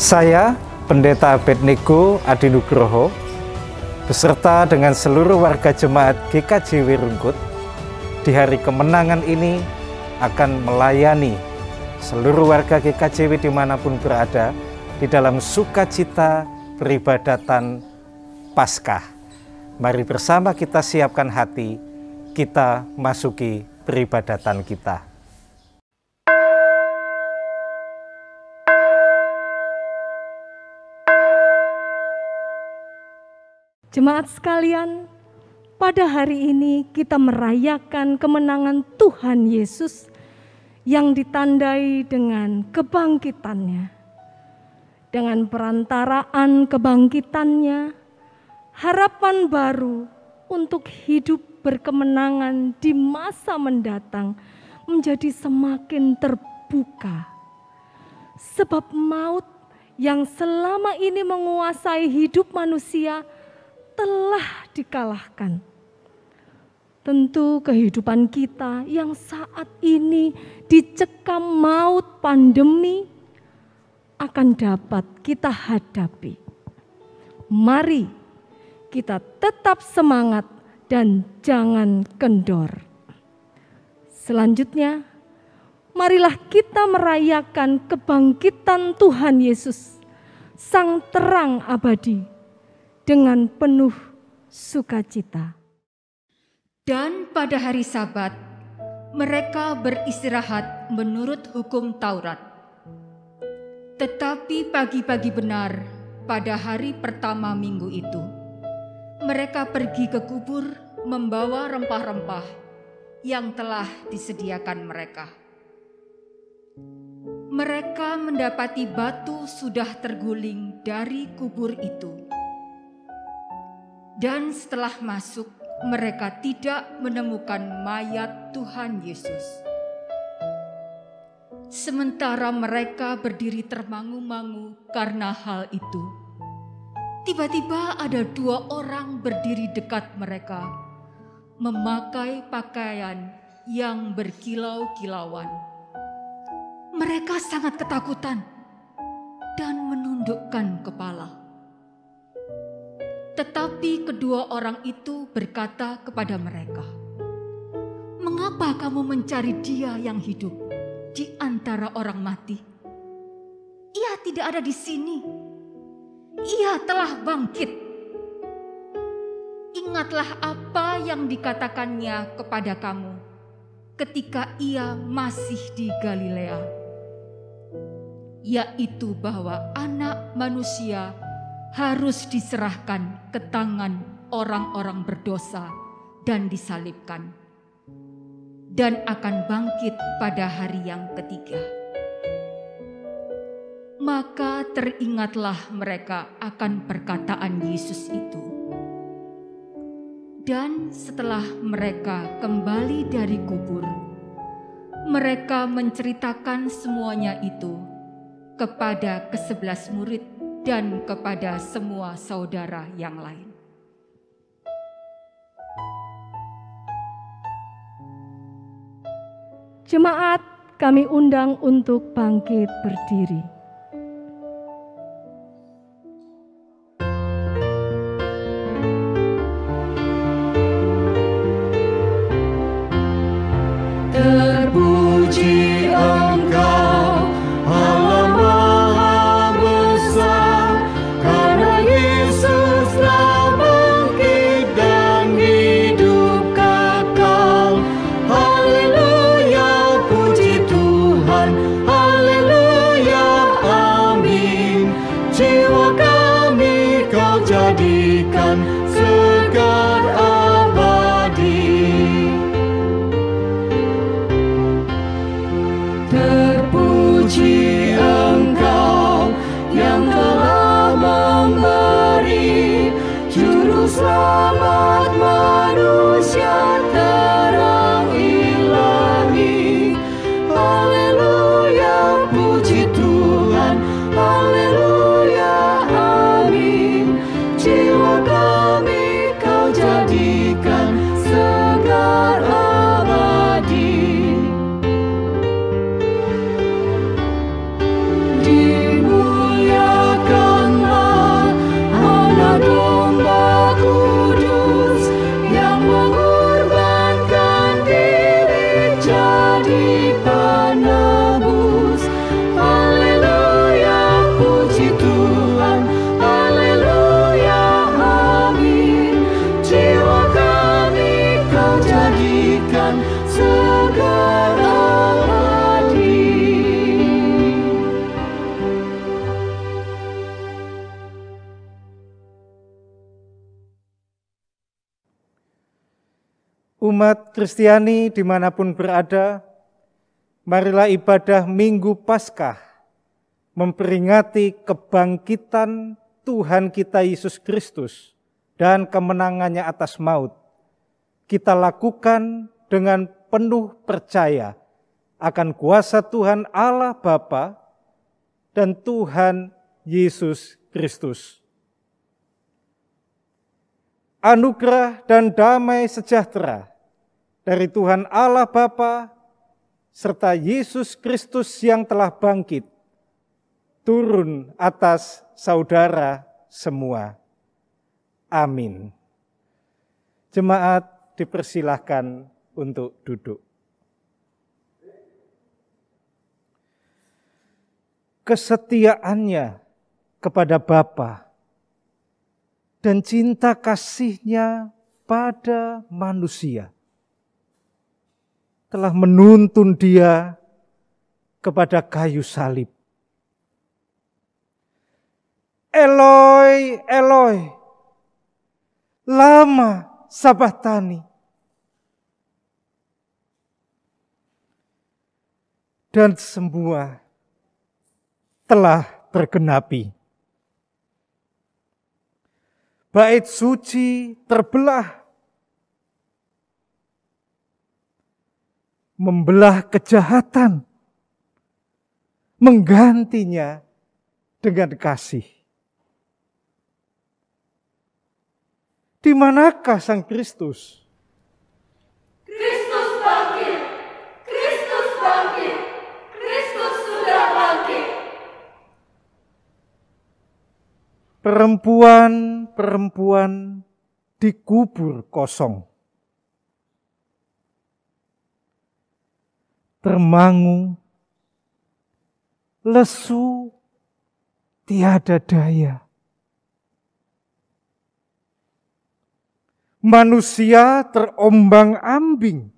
Saya, Pendeta Abednego Adi Nugroho, beserta dengan seluruh warga jemaat GKJ Wirungkut, di hari kemenangan ini akan melayani seluruh warga GKJW dimanapun berada di dalam sukacita peribadatan Paskah. Mari bersama kita siapkan hati, kita masuki peribadatan kita. Jemaat sekalian, pada hari ini kita merayakan kemenangan Tuhan Yesus yang ditandai dengan kebangkitannya. Dengan perantaraan kebangkitannya, harapan baru untuk hidup berkemenangan di masa mendatang menjadi semakin terbuka. Sebab maut yang selama ini menguasai hidup manusia telah dikalahkan. Tentu kehidupan kita yang saat ini dicekam maut pandemi akan dapat kita hadapi. Mari kita tetap semangat dan jangan kendor. Selanjutnya, marilah kita merayakan kebangkitan Tuhan Yesus, Sang Terang Abadi, dengan penuh sukacita. Dan pada hari Sabat, mereka beristirahat menurut hukum Taurat. Tetapi pagi-pagi benar pada hari pertama minggu itu, mereka pergi ke kubur membawa rempah-rempah yang telah disediakan mereka. Mereka mendapati batu sudah terguling dari kubur itu. Dan setelah masuk, mereka tidak menemukan mayat Tuhan Yesus. Sementara mereka berdiri termangu-mangu karena hal itu, tiba-tiba ada 2 orang berdiri dekat mereka, memakai pakaian yang berkilau-kilauan. Mereka sangat ketakutan dan menundukkan kepala. Tetapi kedua orang itu berkata kepada mereka, "Mengapa kamu mencari Dia yang hidup di antara orang mati? Ia tidak ada di sini. Ia telah bangkit. Ingatlah apa yang dikatakannya kepada kamu ketika Ia masih di Galilea, yaitu bahwa Anak Manusia harus diserahkan ke tangan orang-orang berdosa dan disalibkan, dan akan bangkit pada hari yang ketiga." Maka teringatlah mereka akan perkataan Yesus itu. Dan setelah mereka kembali dari kubur, mereka menceritakan semuanya itu kepada ke-11 murid dan kepada semua saudara yang lain. Jemaat, kami undang untuk bangkit berdiri. Terpuji Engkau, Allah Maha Besar, karena Yesus telah bangkit dan hidup kekal. Haleluya, puji Tuhan, haleluya, amin. Jiwa kami Kau jadikan segar abadi. umat Kristiani dimanapun berada, marilah ibadah Minggu Paskah memperingati kebangkitan Tuhan kita Yesus Kristus dan kemenangannya atas maut. Kita lakukan dengan penuh percaya akan kuasa Tuhan Allah Bapa dan Tuhan Yesus Kristus. Anugerah dan damai sejahtera dari Tuhan Allah Bapa serta Yesus Kristus yang telah bangkit turun atas saudara semua. Amin. Jemaat dipersilahkan untuk duduk. Kesetiaannya kepada Bapa dan cinta kasih-Nya pada manusia telah menuntun Dia kepada kayu salib. Eloi, Eloi, lama sabachthani. Dan semua telah tergenapi. Bait suci terbelah, membelah kejahatan, menggantinya dengan kasih. Di manakah Sang Kristus? Kristus bangkit! Kristus bangkit! Kristus sudah bangkit! Perempuan-perempuan dikubur kosong. Termangu, lesu, tiada daya. Manusia terombang-ambing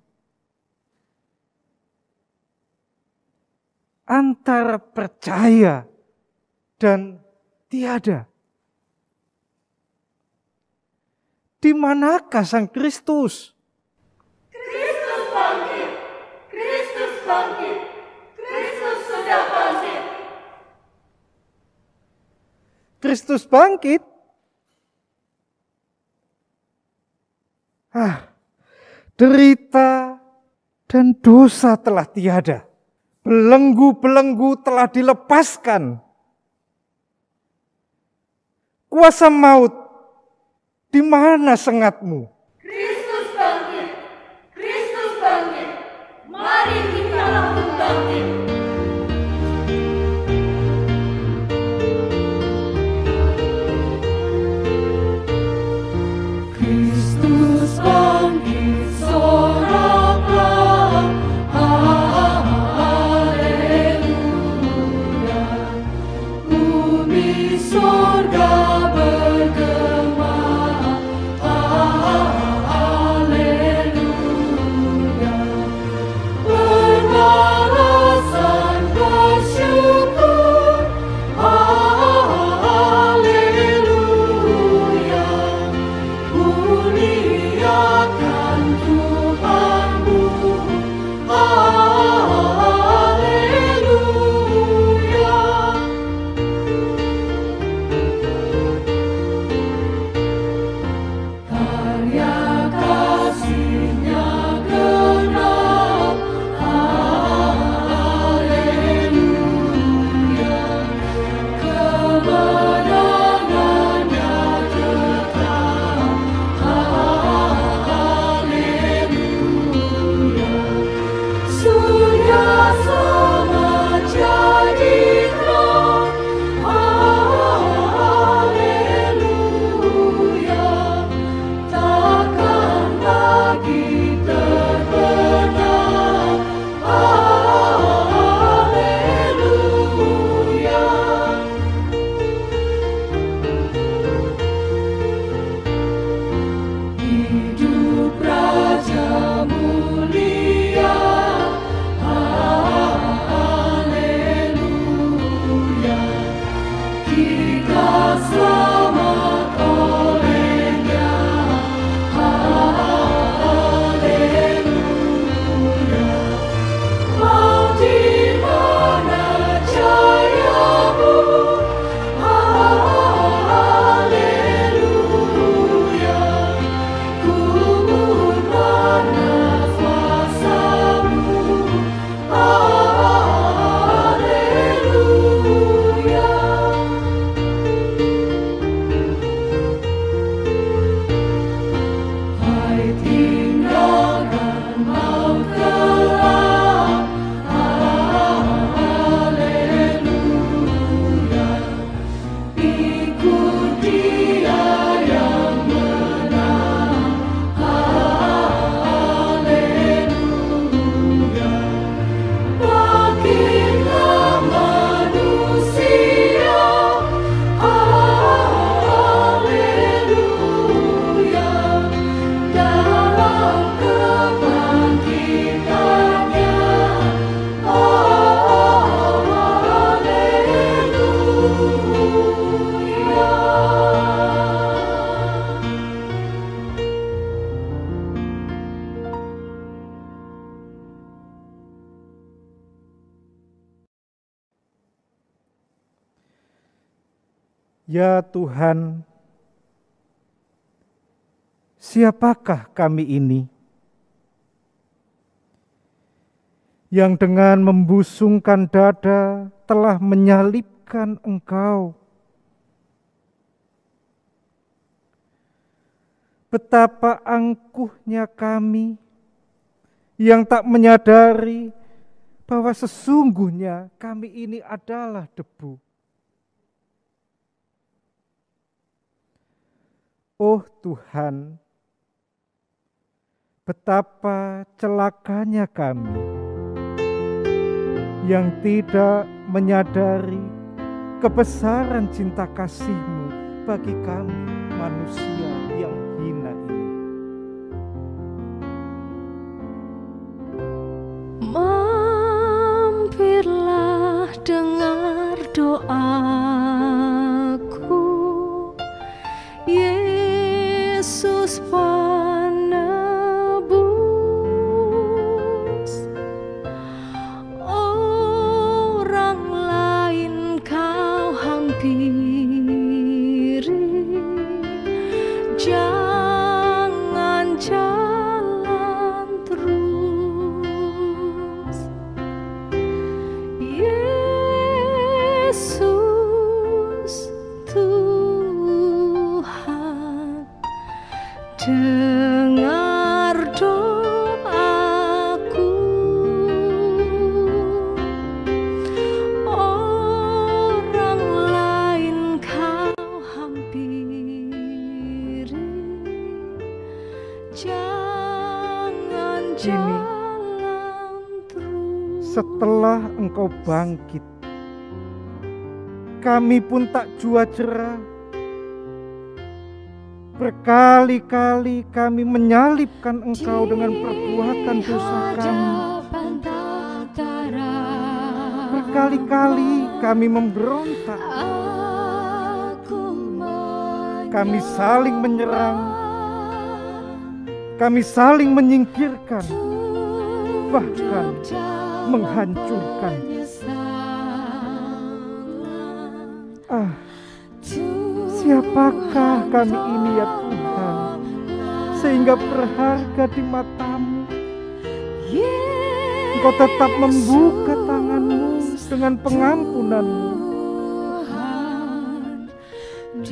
antara percaya dan tiada. Di manakah Sang Kristus? Kristus bangkit! Kristus bangkit! Kristus sudah bangkit! Kristus bangkit? Derita dan dosa telah tiada. Belenggu-belenggu telah dilepaskan. Kuasa maut, di mana sengatmu? Kristus bangkit! Kristus bangkit! Mari kita langsung bangkit! Kristus bangkit, soraklah, haleluya. Bumi sorga bergema, haleluya. Ya Tuhan, siapakah kami ini yang dengan membusungkan dada telah menyalibkan Engkau? Betapa angkuhnya kami yang tak menyadari bahwa sesungguhnya kami ini adalah debu. Oh Tuhan, betapa celakanya kami yang tidak menyadari kebesaran cinta kasih-Mu bagi kami manusia yang hina ini. Mampirlah dengar doaku, Yesus penebus. Orang lain kau hampiri, jangan jalan terus. Yesus Tuhan, dengar doaku. Orang lain kau hampiri, jangan jalan terus. Setelah Engkau bangkit, kami pun tak jua cerah. Berkali-kali kami menyalibkan Engkau dengan perbuatan dosa kami. Berkali-kali kami memberontak. Kami saling menyerang. Kami saling menyingkirkan. Bahkan menghancurkan. Siapakah kami ini ya Tuhan, sehingga berharga di mata-Mu? Engkau tetap membuka tangan-Mu dengan pengampunan-Mu.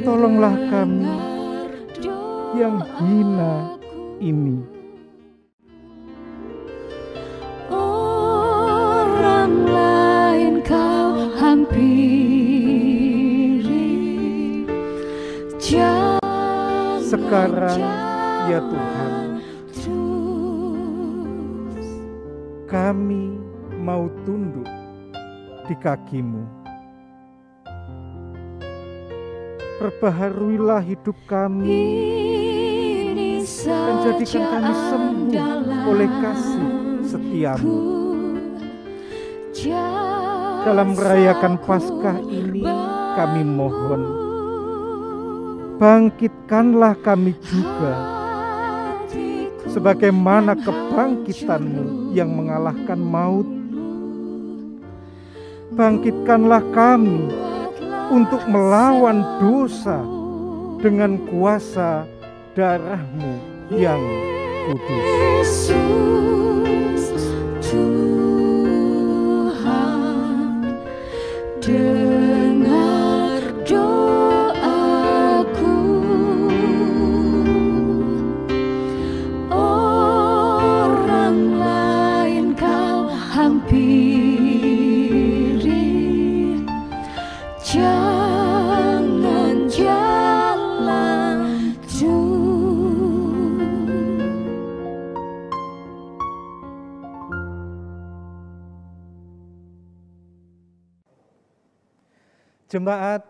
Tolonglah kami yang hina ini. Orang lain kau hampiri, sekarang ya Tuhan, kami mau tunduk di kaki-Mu. Perbaharuilah hidup kami dan jadikan kami sembuh oleh kasih setia-Mu. Dalam merayakan Paskah ini kami mohon, bangkitkanlah kami juga, sebagaimana kebangkitan-Mu yang mengalahkan maut. Bangkitkanlah kami untuk melawan dosa dengan kuasa darah-Mu yang kudus. Yesus Tuhan, dengar doaku. Orang lain kau hampiri, jangan jalan terus. Jemaat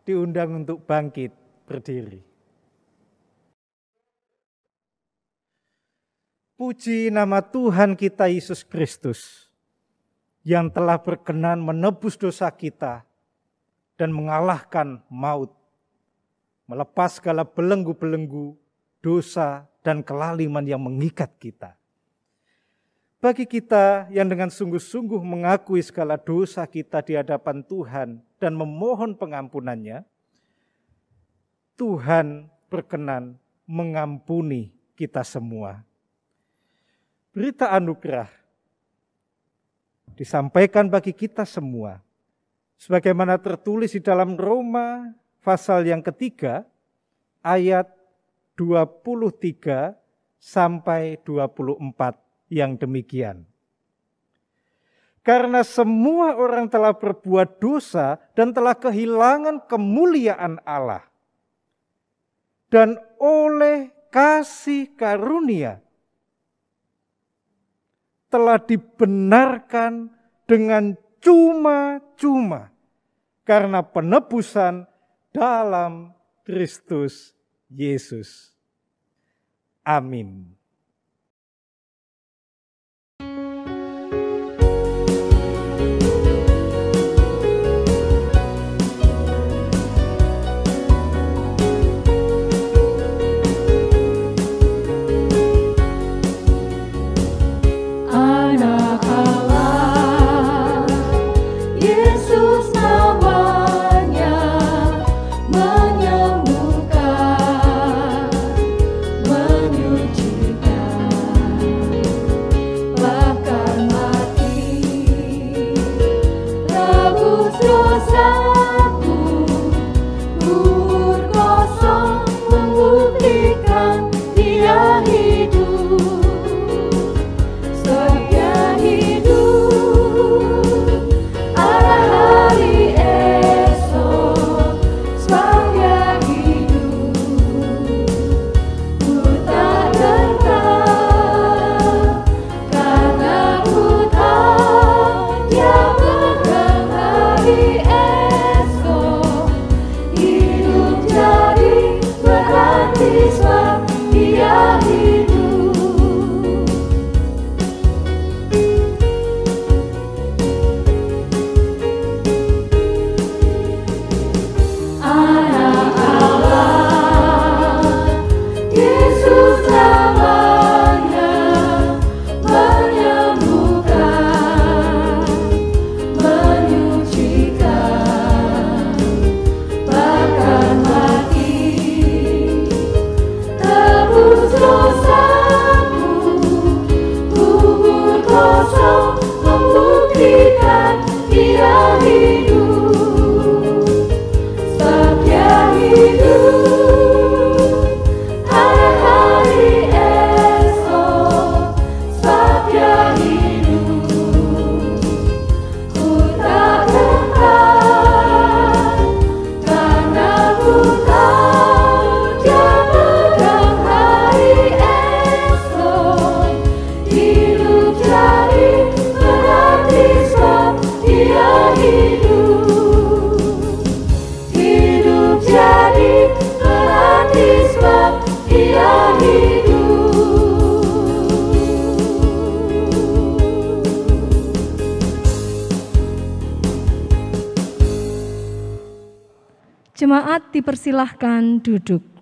diundang untuk bangkit berdiri. Puji nama Tuhan kita Yesus Kristus yang telah berkenan menebus dosa kita dan mengalahkan maut, melepas segala belenggu-belenggu dosa dan kelaliman yang mengikat kita. Bagi kita yang dengan sungguh-sungguh mengakui segala dosa kita di hadapan Tuhan dan memohon pengampunannya, Tuhan berkenan mengampuni kita semua. Berita anugerah disampaikan bagi kita semua, sebagaimana tertulis di dalam Roma pasal yang ketiga, ayat 23 sampai 24 yang demikian. Karena semua orang telah berbuat dosa dan telah kehilangan kemuliaan Allah. Dan oleh kasih karunia telah dibenarkan dengan cuma-cuma karena penebusan dalam Kristus Yesus. Amin. Jemaat dipersilahkan duduk.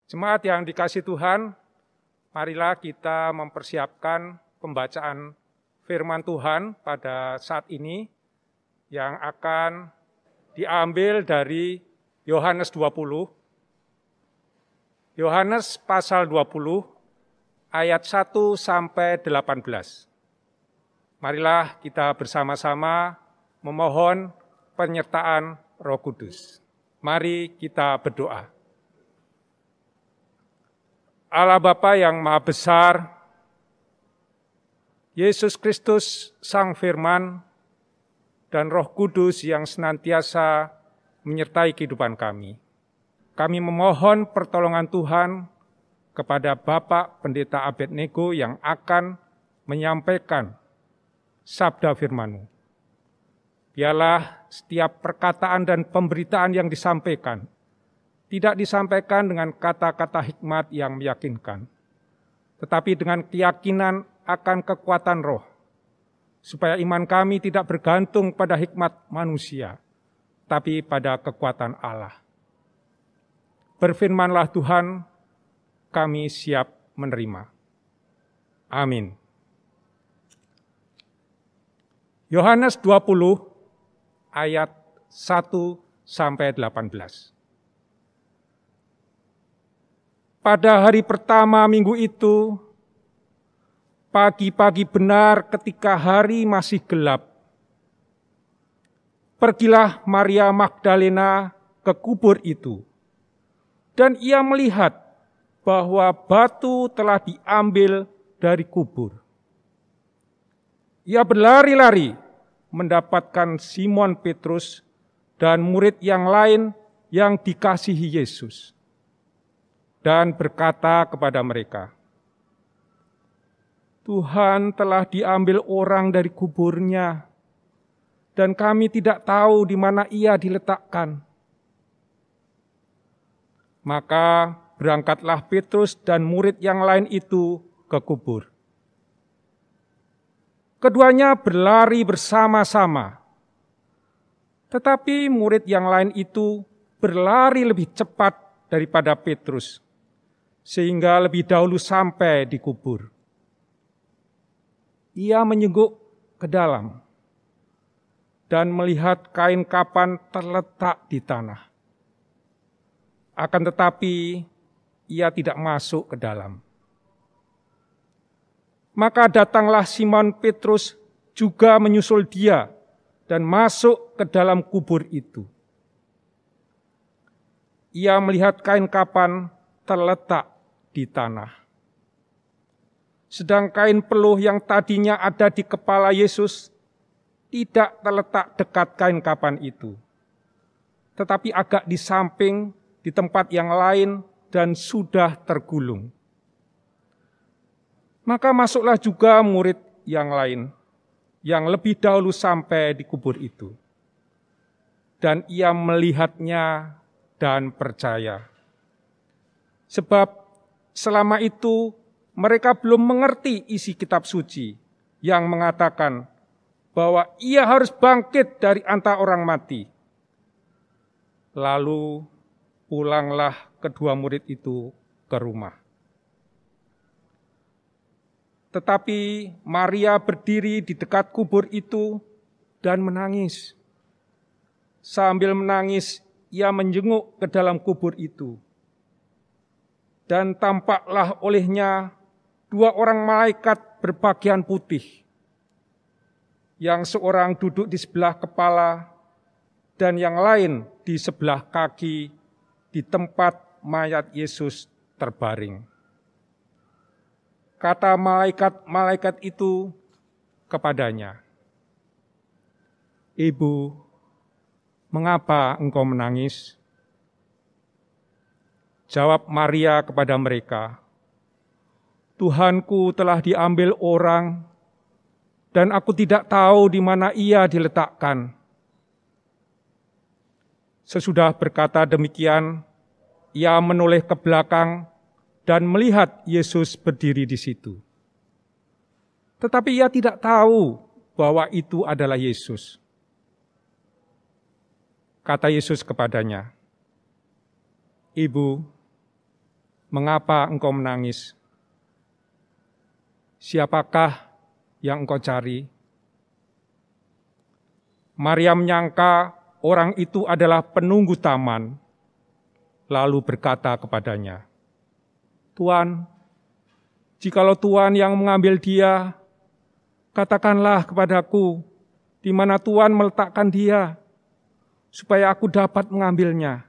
Jemaat yang dikasihi Tuhan, marilah kita mempersiapkan pembacaan firman Tuhan pada saat ini yang akan diambil dari Yohanes 20. Yohanes pasal 20 ayat 1 sampai 18. Marilah kita bersama-sama memohon penyertaan Roh Kudus. Mari kita berdoa. Allah Bapa yang Maha Besar, Yesus Kristus Sang Firman, dan Roh Kudus yang senantiasa menyertai kehidupan kami. Kami memohon pertolongan Tuhan kepada Bapak Pendeta Abednego yang akan menyampaikan sabda firman-Mu. Biarlah setiap perkataan dan pemberitaan yang disampaikan tidak disampaikan dengan kata-kata hikmat yang meyakinkan, tetapi dengan keyakinan akan kekuatan roh, supaya iman kami tidak bergantung pada hikmat manusia, tapi pada kekuatan Allah. Berfirmanlah Tuhan, kami siap menerima. Amin. Yohanes 20 ayat 1 sampai 18. Pada hari pertama minggu itu, pagi-pagi benar ketika hari masih gelap, pergilah Maria Magdalena ke kubur itu, dan ia melihat bahwa batu telah diambil dari kubur. Ia berlari-lari mendapatkan Simon Petrus dan murid yang lain yang dikasihi Yesus, dan berkata kepada mereka, Tuhan telah diambil orang dari kuburnya, dan kami tidak tahu di mana ia diletakkan. Maka berangkatlah Petrus dan murid yang lain itu ke kubur. Keduanya berlari bersama-sama, tetapi murid yang lain itu berlari lebih cepat daripada Petrus, sehingga lebih dahulu sampai di kubur. Ia menyengguk ke dalam dan melihat kain kapan terletak di tanah. Akan tetapi ia tidak masuk ke dalam. Maka datanglah Simon Petrus juga menyusul dia dan masuk ke dalam kubur itu. Ia melihat kain kapan terletak di tanah. Sedang kain peluh yang tadinya ada di kepala Yesus tidak terletak dekat kain kapan itu, tetapi agak di samping di tempat yang lain dan sudah tergulung. Maka masuklah juga murid yang lain yang lebih dahulu sampai di kubur itu. Dan ia melihatnya dan percaya. Sebab selama itu mereka belum mengerti isi kitab suci yang mengatakan bahwa ia harus bangkit dari antara orang mati. Lalu pulanglah kedua murid itu ke rumah. Tetapi Maria berdiri di dekat kubur itu dan menangis. Sambil menangis, ia menjenguk ke dalam kubur itu. Dan tampaklah olehnya dua orang malaikat berpakaian putih, yang seorang duduk di sebelah kepala dan yang lain di sebelah kaki di tempat mayat Yesus terbaring. Kata malaikat-malaikat itu kepadanya, Ibu, mengapa engkau menangis? Jawab Maria kepada mereka, Tuhanku telah diambil orang, dan aku tidak tahu di mana ia diletakkan. Sesudah berkata demikian, ia menoleh ke belakang dan melihat Yesus berdiri di situ. Tetapi ia tidak tahu bahwa itu adalah Yesus. Kata Yesus kepadanya, Ibu, mengapa engkau menangis? Siapakah yang engkau cari?" Maria menyangka orang itu adalah penunggu taman, lalu berkata kepadanya, "Tuan, jikalau Tuan yang mengambil dia, katakanlah kepadaku di mana Tuan meletakkan dia, supaya aku dapat mengambilnya."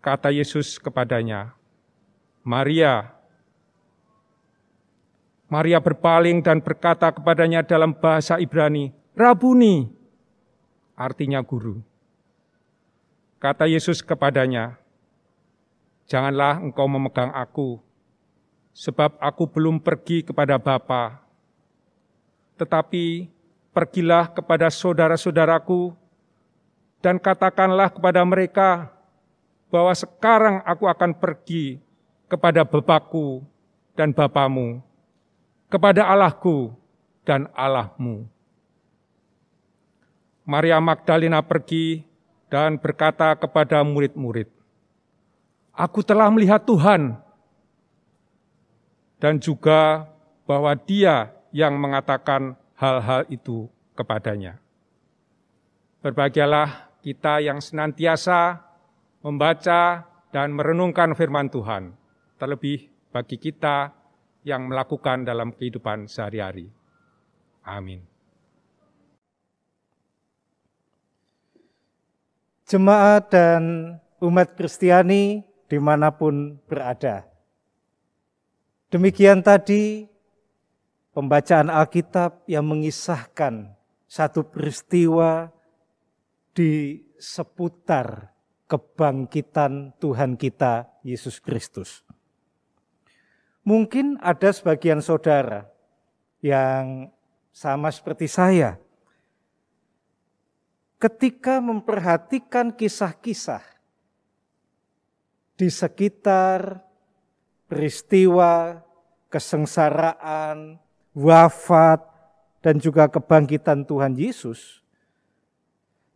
Kata Yesus kepadanya, "Maria." Maria berpaling dan berkata kepadanya dalam bahasa Ibrani, "Rabuni," artinya guru. Kata Yesus kepadanya, "Janganlah engkau memegang aku, sebab aku belum pergi kepada Bapa. Tetapi pergilah kepada saudara-saudaraku dan katakanlah kepada mereka bahwa sekarang aku akan pergi kepada Bapakku dan Bapamu, kepada Allahku dan Allahmu." Maria Magdalena pergi dan berkata kepada murid-murid, "Aku telah melihat Tuhan," dan juga bahwa Dia yang mengatakan hal-hal itu kepadanya. Berbahagialah kita yang senantiasa membaca dan merenungkan firman Tuhan, terlebih bagi kita yang melakukan dalam kehidupan sehari-hari. Amin. Jemaat dan umat Kristiani dimanapun berada. Demikian tadi pembacaan Alkitab yang mengisahkan satu peristiwa di seputar kebangkitan Tuhan kita Yesus Kristus. Mungkin ada sebagian saudara yang sama seperti saya, ketika memperhatikan kisah-kisah di sekitar peristiwa kesengsaraan, wafat, dan juga kebangkitan Tuhan Yesus,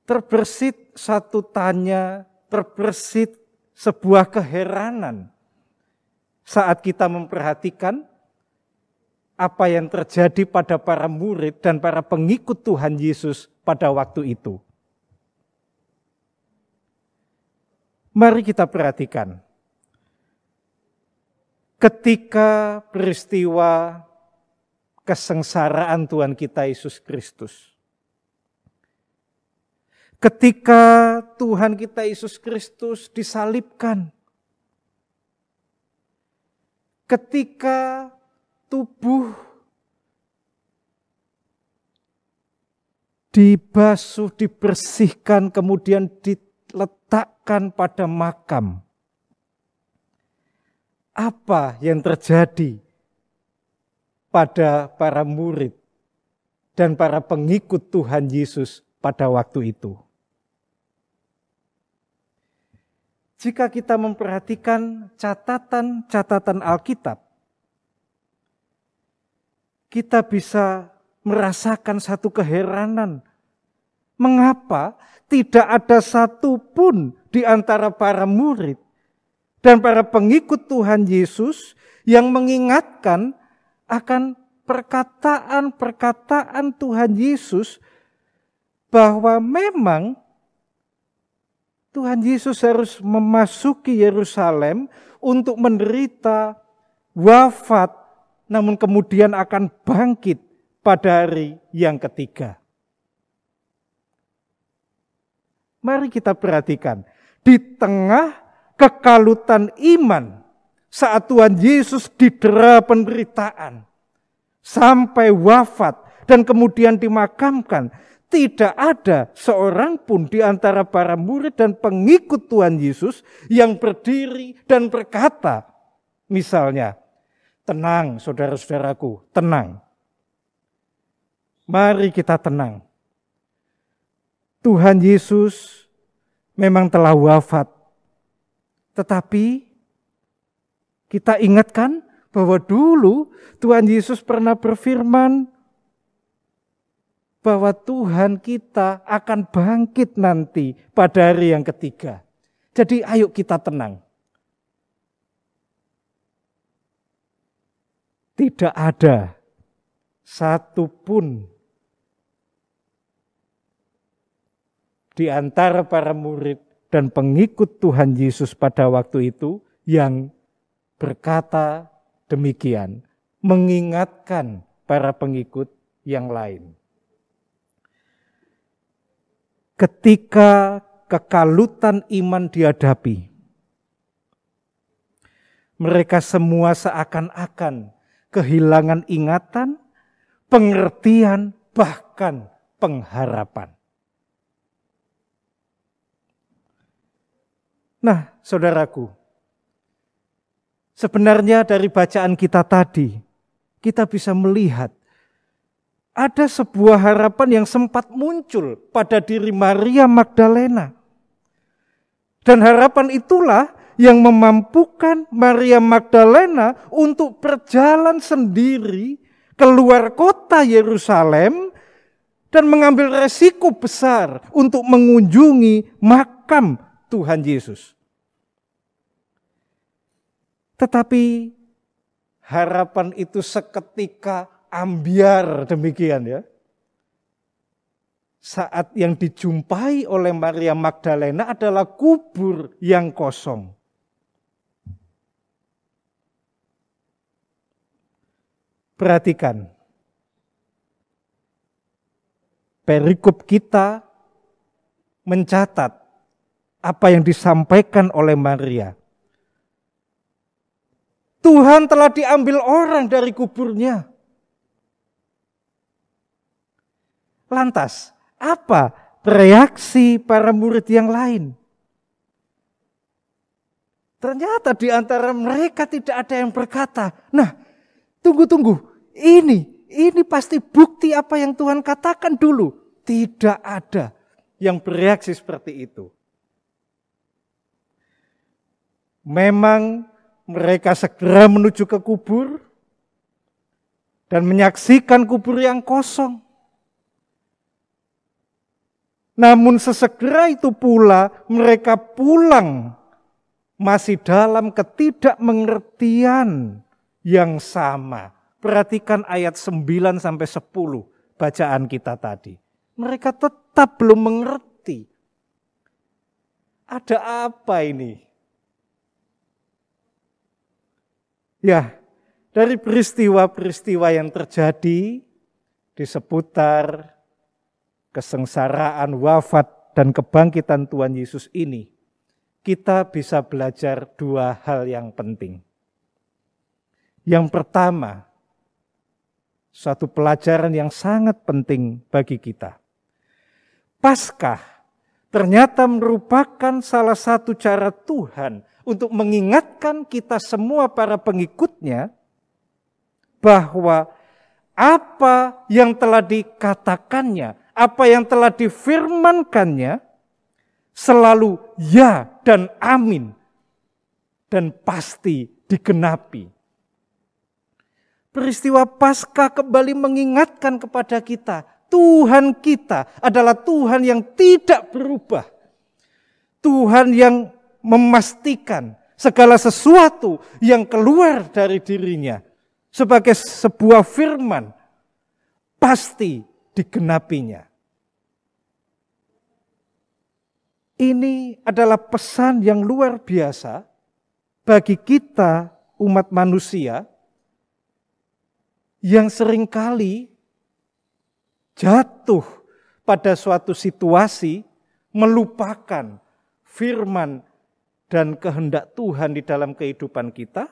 terbersit satu tanya, terbersit sebuah keheranan saat kita memperhatikan apa yang terjadi pada para murid dan para pengikut Tuhan Yesus pada waktu itu. Mari kita perhatikan. Ketika peristiwa kesengsaraan Tuhan kita Yesus Kristus, ketika Tuhan kita Yesus Kristus disalibkan, ketika tubuh dibasuh, dibersihkan, kemudian diletakkan pada makam, apa yang terjadi pada para murid dan para pengikut Tuhan Yesus pada waktu itu? Jika kita memperhatikan catatan-catatan Alkitab, kita bisa merasakan satu keheranan. Mengapa tidak ada satupun di antara para murid dan para pengikut Tuhan Yesus yang mengingatkan akan perkataan-perkataan Tuhan Yesus bahwa memang Tuhan Yesus harus memasuki Yerusalem untuk menderita, wafat, namun kemudian akan bangkit pada hari yang ketiga. Mari kita perhatikan, di tengah kekalutan iman saat Tuhan Yesus didera penderitaan sampai wafat dan kemudian dimakamkan, tidak ada seorang pun di antara para murid dan pengikut Tuhan Yesus yang berdiri dan berkata, misalnya, "Tenang saudara-saudaraku, tenang. Mari kita tenang. Tuhan Yesus memang telah wafat. Tetapi kita ingatkan bahwa dulu Tuhan Yesus pernah berfirman bahwa Tuhan kita akan bangkit nanti pada hari yang ketiga. Jadi ayo kita tenang. tidak ada satupun di antara para murid dan pengikut Tuhan Yesus pada waktu itu yang berkata demikian, mengingatkan para pengikut yang lain. Ketika kekalutan iman dihadapi, mereka semua seakan-akan kehilangan ingatan, pengertian, bahkan pengharapan. Nah, saudaraku, sebenarnya dari bacaan kita tadi, kita bisa melihat ada sebuah harapan yang sempat muncul pada diri Maria Magdalena. Dan harapan itulah yang memampukan Maria Magdalena untuk berjalan sendiri keluar kota Yerusalem dan mengambil resiko besar untuk mengunjungi makam Tuhan Yesus. Tetapi harapan itu seketika ambiar, demikian ya. Saat yang dijumpai oleh Maria Magdalena adalah kubur yang kosong. Perhatikan, perikop kita mencatat apa yang disampaikan oleh Maria. Tuhan telah diambil orang dari kuburnya. Lantas, apa reaksi para murid yang lain? Ternyata di antara mereka tidak ada yang berkata, nah, tunggu. Ini pasti bukti apa yang Tuhan katakan dulu. Tidak ada yang bereaksi seperti itu. Memang mereka segera menuju ke kubur dan menyaksikan kubur yang kosong. Namun sesegera itu pula mereka pulang masih dalam ketidakmengertian yang sama. Perhatikan ayat 9-10 bacaan kita tadi. Mereka tetap belum mengerti. Ada apa ini? Ya, dari peristiwa-peristiwa yang terjadi di seputar kesengsaraan, wafat, dan kebangkitan Tuhan Yesus ini, kita bisa belajar dua hal yang penting. Yang pertama, suatu pelajaran yang sangat penting bagi kita. Paskah ternyata merupakan salah satu cara Tuhan untuk mengingatkan kita semua para pengikutnya bahwa apa yang telah dikatakannya, apa yang telah difirmankannya selalu ya dan amin dan pasti digenapi. Peristiwa Paskah kembali mengingatkan kepada kita, Tuhan kita adalah Tuhan yang tidak berubah. Tuhan yang memastikan segala sesuatu yang keluar dari dirinya sebagai sebuah firman pasti digenapinya. Ini adalah pesan yang luar biasa bagi kita umat manusia yang seringkali jatuh pada suatu situasi melupakan firman dan kehendak Tuhan di dalam kehidupan kita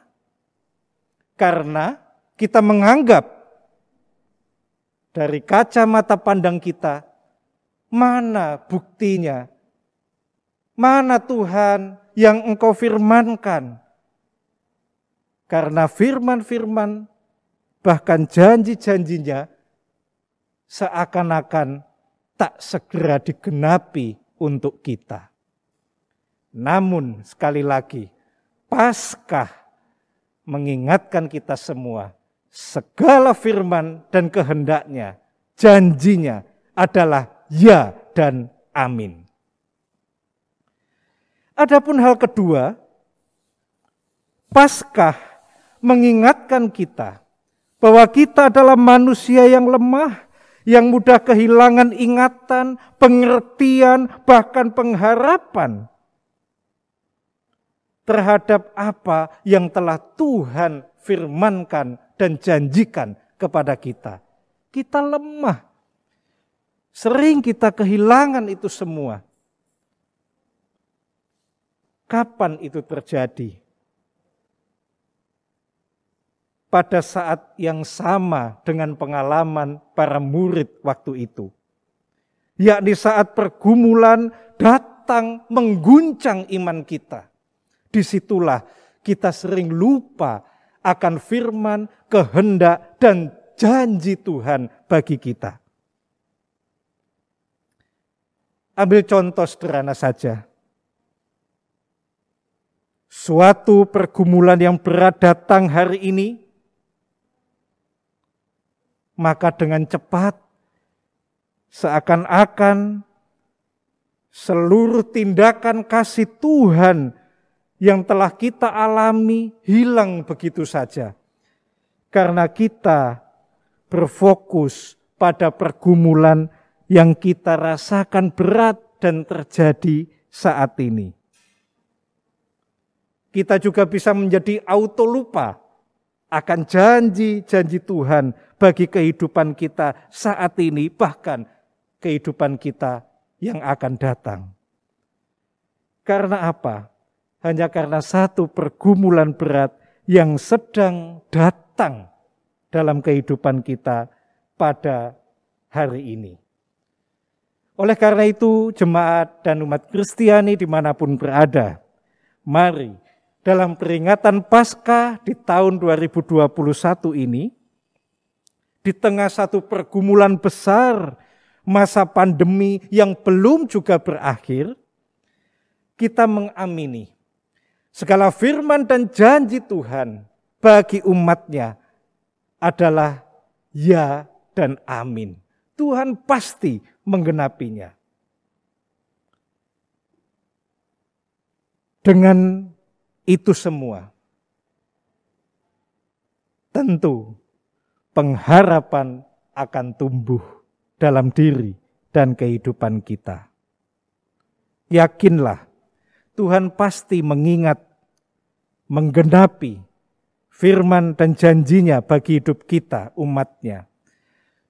karena kita menganggap dari kacamata pandang kita mana buktinya, mana Tuhan yang Engkau firmankan. Karena firman-firman bahkan janji-janjinya seakan-akan tak segera digenapi untuk kita. Namun sekali lagi, Paskah mengingatkan kita semua, segala firman dan kehendaknya, janjinya adalah ya dan amin. Adapun hal kedua, Paskah mengingatkan kita bahwa kita adalah manusia yang lemah, yang mudah kehilangan ingatan, pengertian, bahkan pengharapan terhadap apa yang telah Tuhan firmankan dan janjikan kepada kita. Kita lemah. Sering kita kehilangan itu semua. Kapan itu terjadi? Pada saat yang sama dengan pengalaman para murid waktu itu. Yakni saat pergumulan datang mengguncang iman kita. Disitulah kita sering lupa akan firman, kehendak, dan janji Tuhan bagi kita. Ambil contoh sederhana saja. Suatu pergumulan yang berat datang hari ini, maka dengan cepat seakan-akan seluruh tindakan kasih Tuhan yang telah kita alami hilang begitu saja. Karena kita berfokus pada pergumulan yang kita rasakan berat dan terjadi saat ini. Kita juga bisa menjadi auto lupa akan janji-janji Tuhan bagi kehidupan kita saat ini, bahkan kehidupan kita yang akan datang. Karena apa? Hanya karena satu pergumulan berat yang sedang datang dalam kehidupan kita pada hari ini. Oleh karena itu, jemaat dan umat Kristiani dimanapun berada, mari dalam peringatan Paskah di tahun 2021 ini, di tengah satu pergumulan besar, masa pandemi yang belum juga berakhir, kita mengamini segala firman dan janji Tuhan bagi umatnya adalah ya dan amin. Tuhan pasti menggenapinya. Dengan itu semua, tentu pengharapan akan tumbuh dalam diri dan kehidupan kita. Yakinlah, Tuhan pasti mengingat, menggenapi firman dan janjinya bagi hidup kita, umatnya,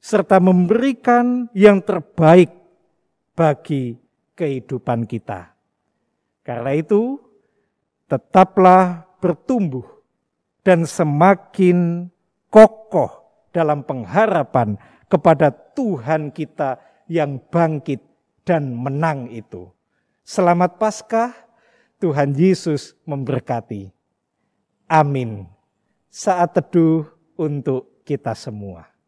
serta memberikan yang terbaik bagi kehidupan kita. Karena itu, tetaplah bertumbuh dan semakin kokoh dalam pengharapan kepada Tuhan kita yang bangkit dan menang itu. Selamat Paskah, Tuhan Yesus memberkati. Amin. Saat teduh untuk kita semua.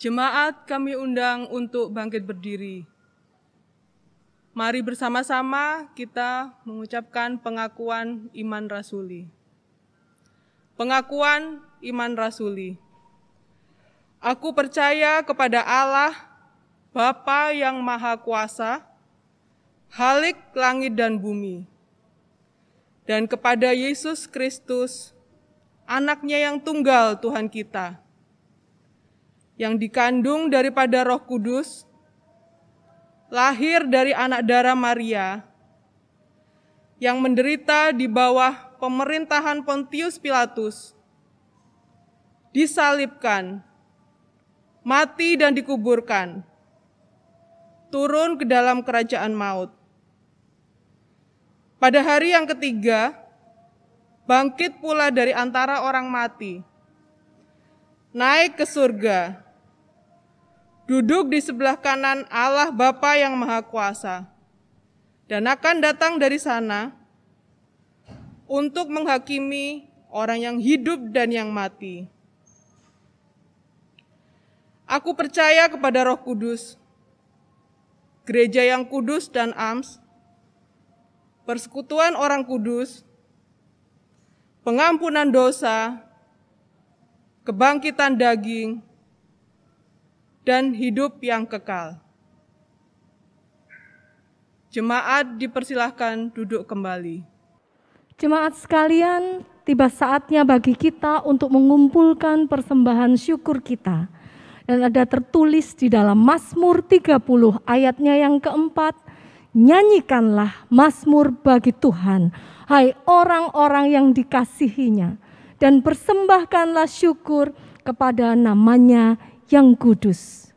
Jemaat kami undang untuk bangkit berdiri. Mari bersama-sama kita mengucapkan pengakuan iman rasuli. Pengakuan iman rasuli. Aku percaya kepada Allah, Bapa yang Maha Kuasa, Khalik langit dan bumi, dan kepada Yesus Kristus, Anak-Nya yang tunggal Tuhan kita, yang dikandung daripada Roh Kudus, lahir dari anak darah Maria, yang menderita di bawah pemerintahan Pontius Pilatus, disalibkan, mati dan dikuburkan, turun ke dalam kerajaan maut. Pada hari yang ketiga, bangkit pula dari antara orang mati, naik ke surga, duduk di sebelah kanan Allah Bapa yang Maha Kuasa, dan akan datang dari sana untuk menghakimi orang yang hidup dan yang mati. Aku percaya kepada Roh Kudus, gereja yang kudus dan ams, persekutuan orang kudus, pengampunan dosa, kebangkitan daging, dan hidup yang kekal. Jemaat dipersilahkan duduk kembali. Jemaat sekalian, tiba saatnya bagi kita untuk mengumpulkan persembahan syukur kita. Dan ada tertulis di dalam Mazmur 30 ayatnya yang keempat, nyanyikanlah Mazmur bagi Tuhan, hai orang-orang yang dikasihinya, dan persembahkanlah syukur kepada namanya yang kudus.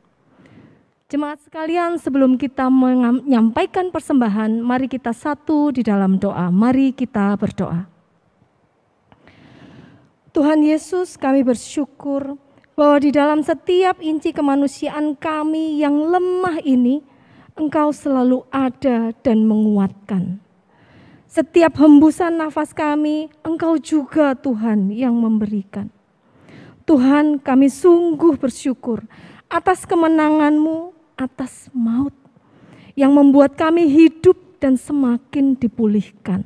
Jemaat sekalian, sebelum kita menyampaikan persembahan, mari kita satu di dalam doa. Mari kita berdoa. Tuhan Yesus, kami bersyukur bahwa di dalam setiap inci kemanusiaan kami yang lemah ini, Engkau selalu ada dan menguatkan. Setiap hembusan nafas kami, Engkau juga Tuhan yang memberikan. Tuhan, kami sungguh bersyukur atas kemenangan-Mu atas maut yang membuat kami hidup dan semakin dipulihkan.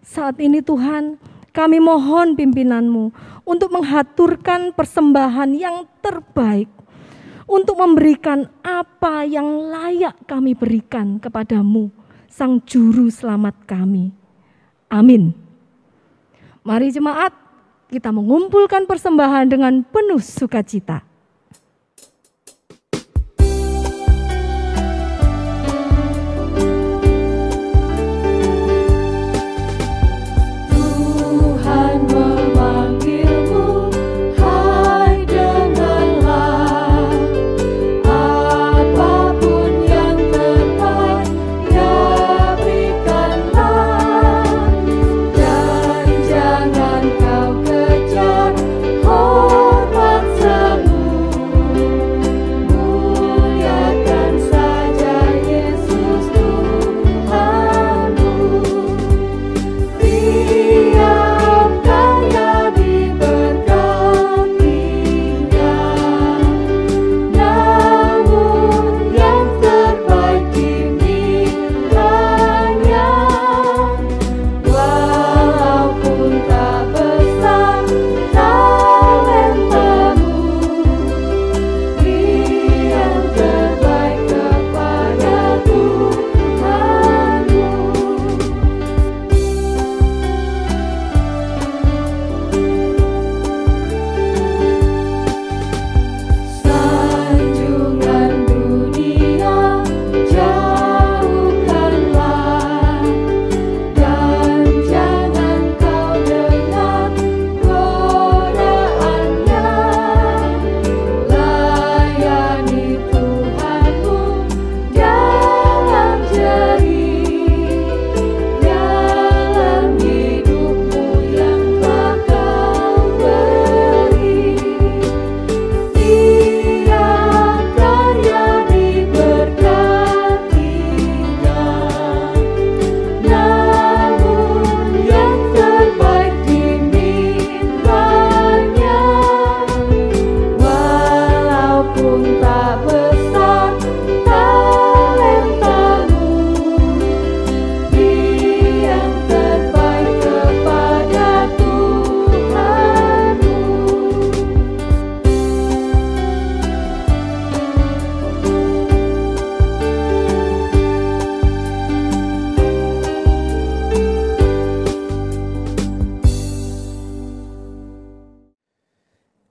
Saat ini Tuhan, kami mohon pimpinan-Mu untuk menghaturkan persembahan yang terbaik, untuk memberikan apa yang layak kami berikan kepada-Mu, Sang Juru Selamat kami. Amin. Mari jemaat, kita mengumpulkan persembahan dengan penuh sukacita. Hormat semua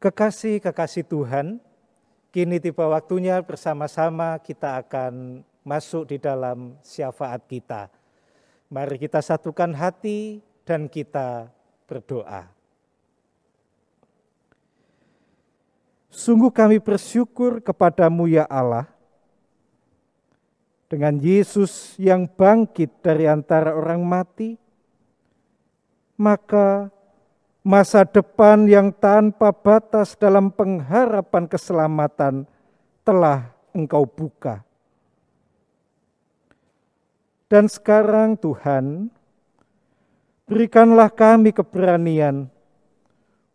Kekasih-kekasih Tuhan, kini tiba waktunya bersama-sama kita akan masuk di dalam syafaat kita. Mari kita satukan hati dan kita berdoa. Sungguh kami bersyukur kepadamu ya Allah, dengan Yesus yang bangkit dari antara orang mati, maka masa depan yang tanpa batas dalam pengharapan keselamatan telah Engkau buka. Dan sekarang Tuhan, berikanlah kami keberanian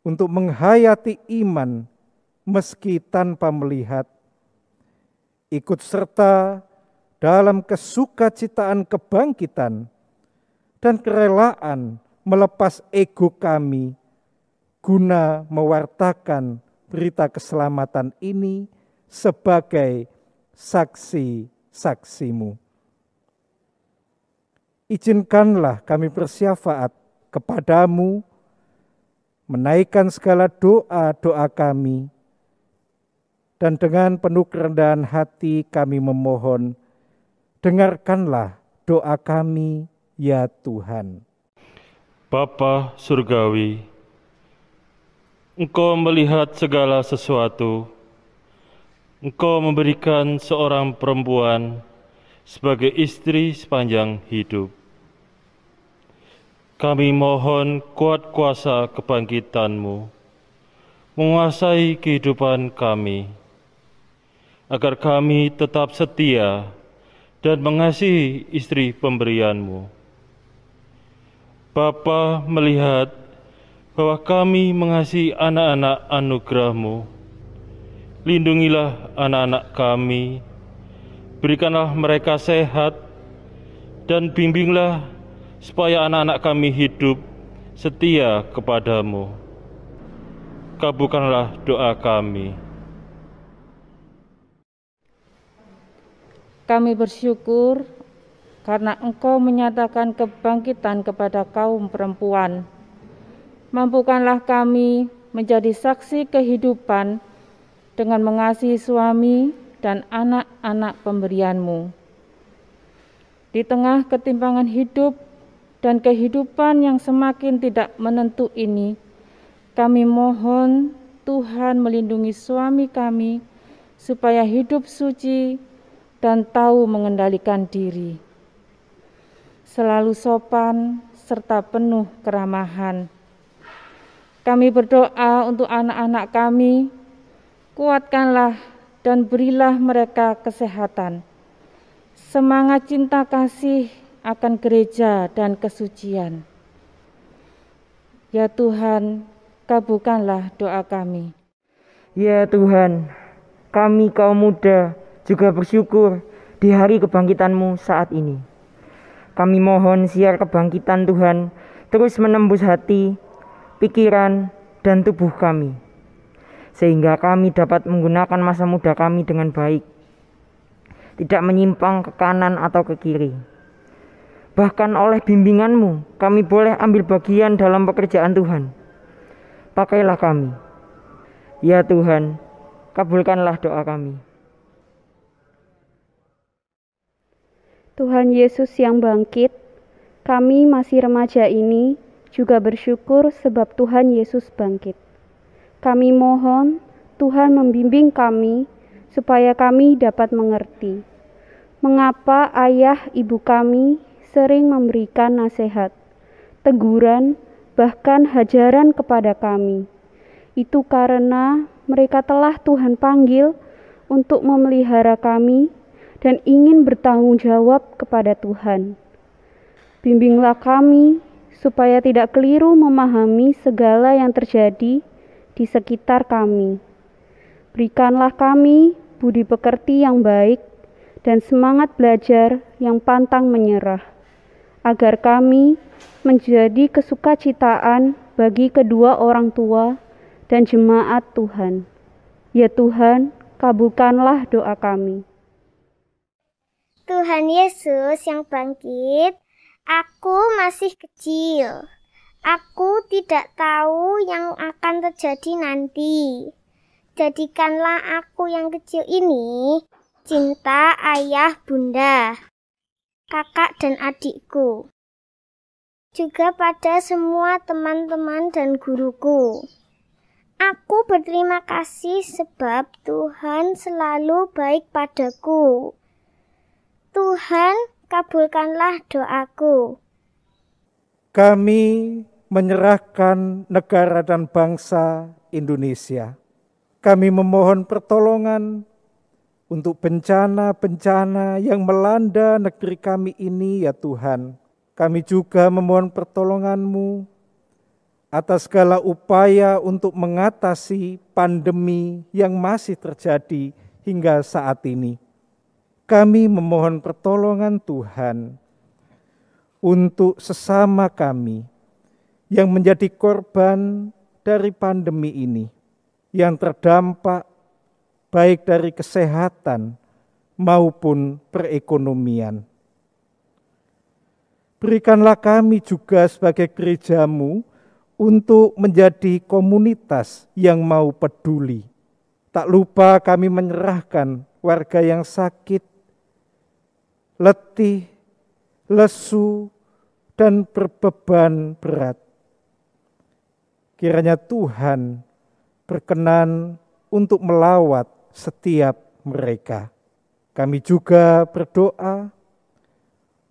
untuk menghayati iman meski tanpa melihat, ikut serta dalam kesukacitaan kebangkitan dan kerelaan melepas ego kami guna mewartakan berita keselamatan ini sebagai saksi-saksimu. Izinkanlah kami bersyafaat kepadamu, menaikkan segala doa-doa kami, dan dengan penuh kerendahan hati kami memohon, dengarkanlah doa kami ya Tuhan. Bapa Surgawi, Engkau melihat segala sesuatu. Engkau memberikan seorang perempuan sebagai istri sepanjang hidup. Kami mohon kuat kuasa kebangkitan-Mu menguasai kehidupan kami, agar kami tetap setia dan mengasihi istri pemberian-Mu. Bapa melihat bahwa kami mengasihi anak-anak anugerah-Mu. Lindungilah anak-anak kami, berikanlah mereka sehat, dan bimbinglah supaya anak-anak kami hidup setia kepadamu. Kabulkanlah doa kami. Kami bersyukur karena Engkau menyatakan kebangkitan kepada kaum perempuan. Mampukanlah kami menjadi saksi kehidupan dengan mengasihi suami dan anak-anak pemberian-Mu. Di tengah ketimpangan hidup dan kehidupan yang semakin tidak menentu ini, kami mohon Tuhan melindungi suami kami supaya hidup suci dan tahu mengendalikan diri, selalu sopan serta penuh keramahan. Kami berdoa untuk anak-anak kami, kuatkanlah dan berilah mereka kesehatan, semangat cinta kasih akan gereja dan kesucian. Ya Tuhan, kabulkanlah doa kami. Ya Tuhan, kami kaum muda juga bersyukur di hari kebangkitan-Mu saat ini. Kami mohon siar kebangkitan Tuhan terus menembus hati, pikiran, dan tubuh kami, sehingga kami dapat menggunakan masa muda kami dengan baik, tidak menyimpang ke kanan atau ke kiri. Bahkan oleh bimbingan-Mu, kami boleh ambil bagian dalam pekerjaan Tuhan. Pakailah kami. Ya Tuhan, kabulkanlah doa kami. Tuhan Yesus yang bangkit, kami masih remaja ini juga bersyukur sebab Tuhan Yesus bangkit. Kami mohon Tuhan membimbing kami supaya kami dapat mengerti mengapa ayah ibu kami sering memberikan nasihat, teguran, bahkan hajaran kepada kami. Itu karena mereka telah Tuhan panggil untuk memelihara kami dan ingin bertanggung jawab kepada Tuhan. Bimbinglah kami supaya tidak keliru memahami segala yang terjadi di sekitar kami. Berikanlah kami budi pekerti yang baik dan semangat belajar yang pantang menyerah, agar kami menjadi kesukacitaan bagi kedua orang tua dan jemaat Tuhan. Ya Tuhan, kabulkanlah doa kami. Tuhan Yesus yang bangkit, aku masih kecil. Aku tidak tahu yang akan terjadi nanti. Jadikanlah aku yang kecil ini cinta ayah, bunda, kakak dan adikku. Juga pada semua teman-teman dan guruku. Aku berterima kasih sebab Tuhan selalu baik padaku. Tuhan, kabulkanlah doaku. Kami menyerahkan negara dan bangsa Indonesia. Kami memohon pertolongan untuk bencana-bencana yang melanda negeri kami ini, ya Tuhan. Kami juga memohon pertolongan-Mu atas segala upaya untuk mengatasi pandemi yang masih terjadi hingga saat ini. Kami memohon pertolongan Tuhan untuk sesama kami yang menjadi korban dari pandemi ini, yang terdampak baik dari kesehatan maupun perekonomian. Berikanlah kami juga sebagai gereja-Mu untuk menjadi komunitas yang mau peduli. Tak lupa kami menyerahkan warga yang sakit, letih, lesu, dan berbeban berat. Kiranya Tuhan berkenan untuk melawat setiap mereka. Kami juga berdoa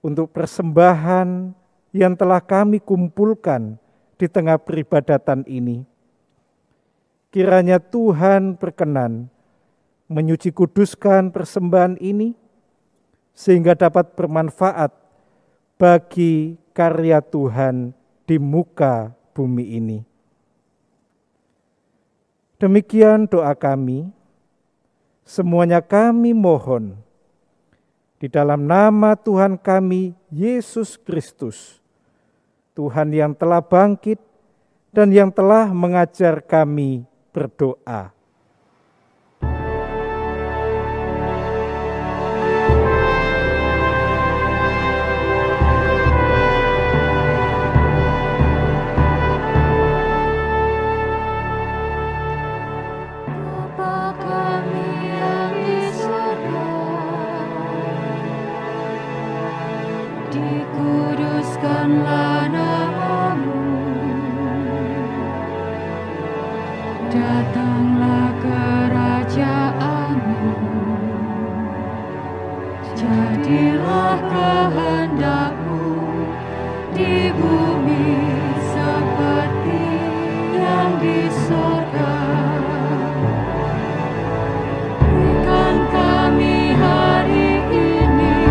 untuk persembahan yang telah kami kumpulkan di tengah peribadatan ini. Kiranya Tuhan berkenan menyuci kuduskan persembahan ini, sehingga dapat bermanfaat bagi karya Tuhan di muka bumi ini. Demikian doa kami, semuanya kami mohon di dalam nama Tuhan kami, Yesus Kristus, Tuhan yang telah bangkit dan yang telah mengajar kami berdoa. Dikuduskanlah nama-Mu, datanglah kerajaan-Mu, jadilah kehendak-Mu di bumi seperti yang di surga. Berikan kami hari ini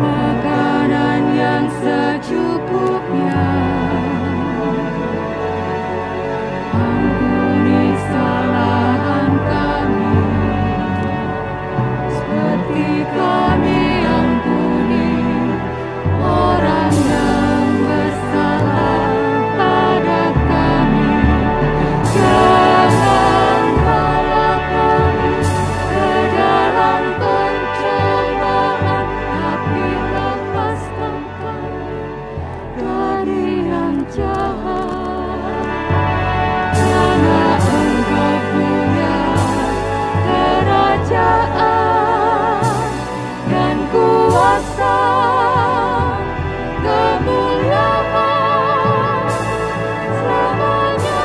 makanan yang secukupnya. Ampuni kesalahan kami, seperti kami ampuni orang yang bersalah pada kami. Jangan bawa kami ke dalam pencobaan, tapi lepaskan kami dari yang jahat. Karena Engkau punya kerajaan dan kuasa, kemuliaan selamanya.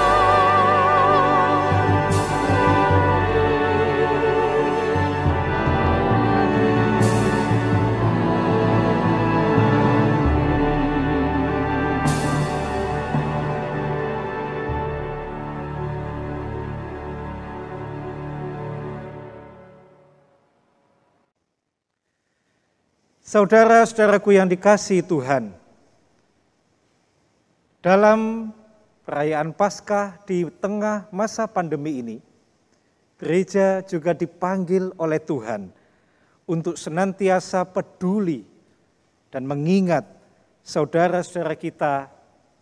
Saudara-saudaraku yang dikasihi Tuhan, dalam perayaan Paskah di tengah masa pandemi ini, gereja juga dipanggil oleh Tuhan untuk senantiasa peduli dan mengingat saudara-saudara kita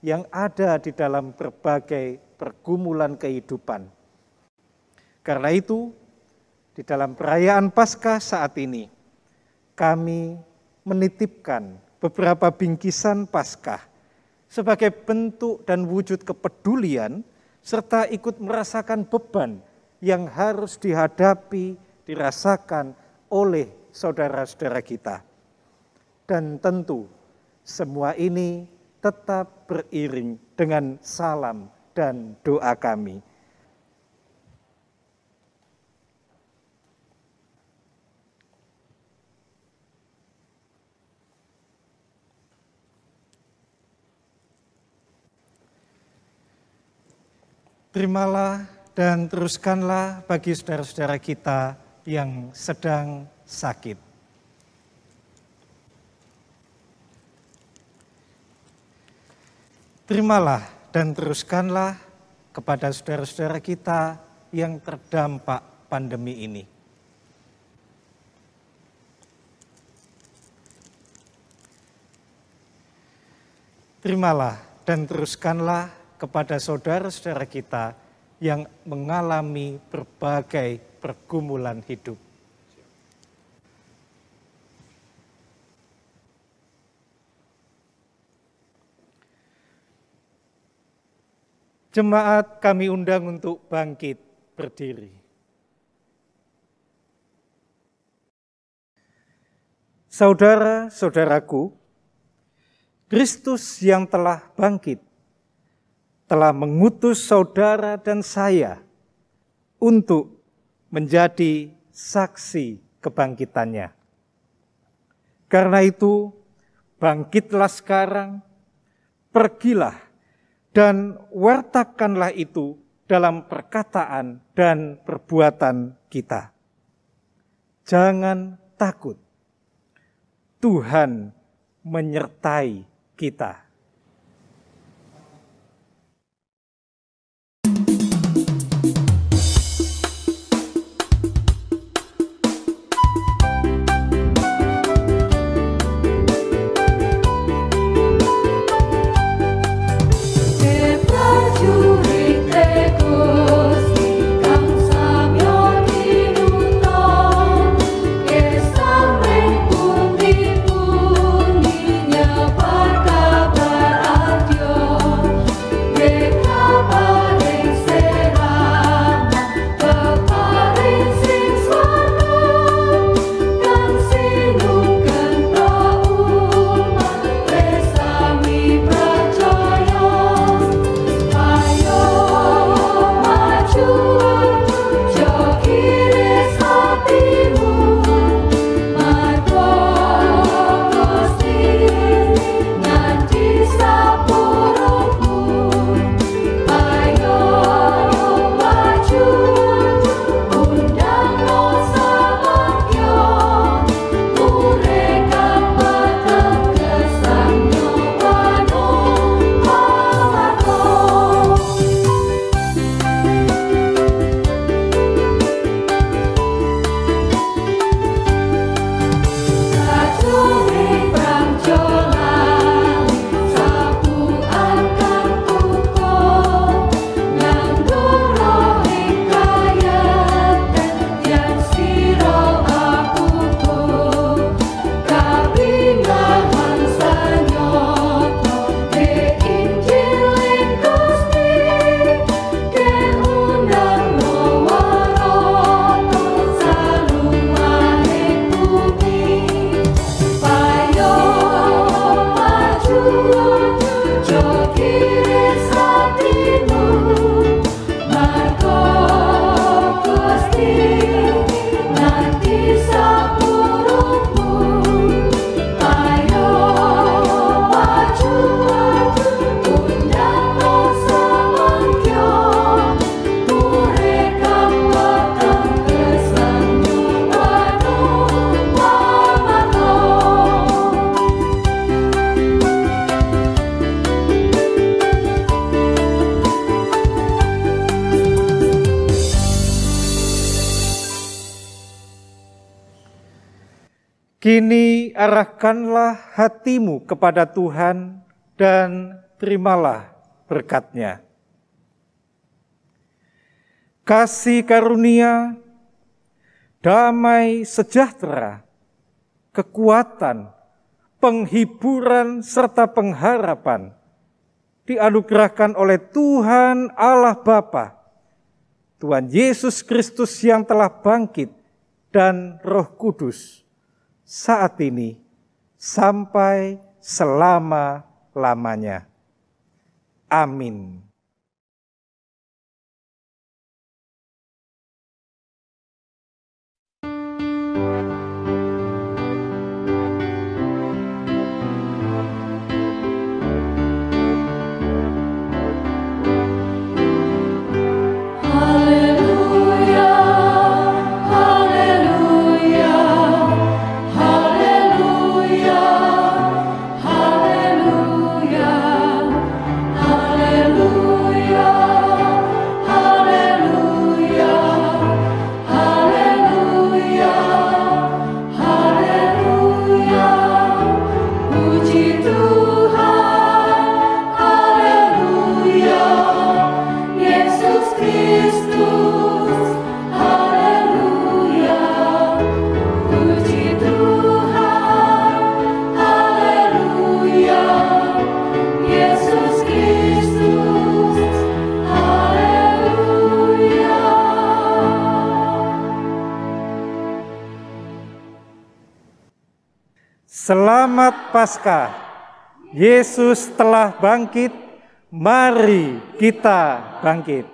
yang ada di dalam berbagai pergumulan kehidupan. Karena itu, di dalam perayaan Paskah saat ini, kami menitipkan beberapa bingkisan Paskah sebagai bentuk dan wujud kepedulian serta ikut merasakan beban yang harus dihadapi, dirasakan oleh saudara-saudara kita. Dan tentu semua ini tetap beriring dengan salam dan doa kami. Terimalah dan teruskanlah bagi saudara-saudara kita yang sedang sakit. Terimalah dan teruskanlah kepada saudara-saudara kita yang terdampak pandemi ini. Terimalah dan teruskanlah kepada saudara-saudara kita yang mengalami berbagai pergumulan hidup. Jemaat kami undang untuk bangkit berdiri. Saudara-saudaraku, Kristus yang telah bangkit telah mengutus saudara dan saya untuk menjadi saksi kebangkitannya. Karena itu, bangkitlah sekarang, pergilah dan wartakanlah itu dalam perkataan dan perbuatan kita. Jangan takut, Tuhan menyertai kita. Kini arahkanlah hatimu kepada Tuhan dan terimalah berkat-Nya. Kasih karunia, damai sejahtera, kekuatan, penghiburan serta pengharapan dianugerahkan oleh Tuhan Allah Bapa, Tuhan Yesus Kristus yang telah bangkit, dan Roh Kudus saat ini sampai selama-lamanya. Amin. Selamat Paskah, Yesus telah bangkit, mari kita bangkit.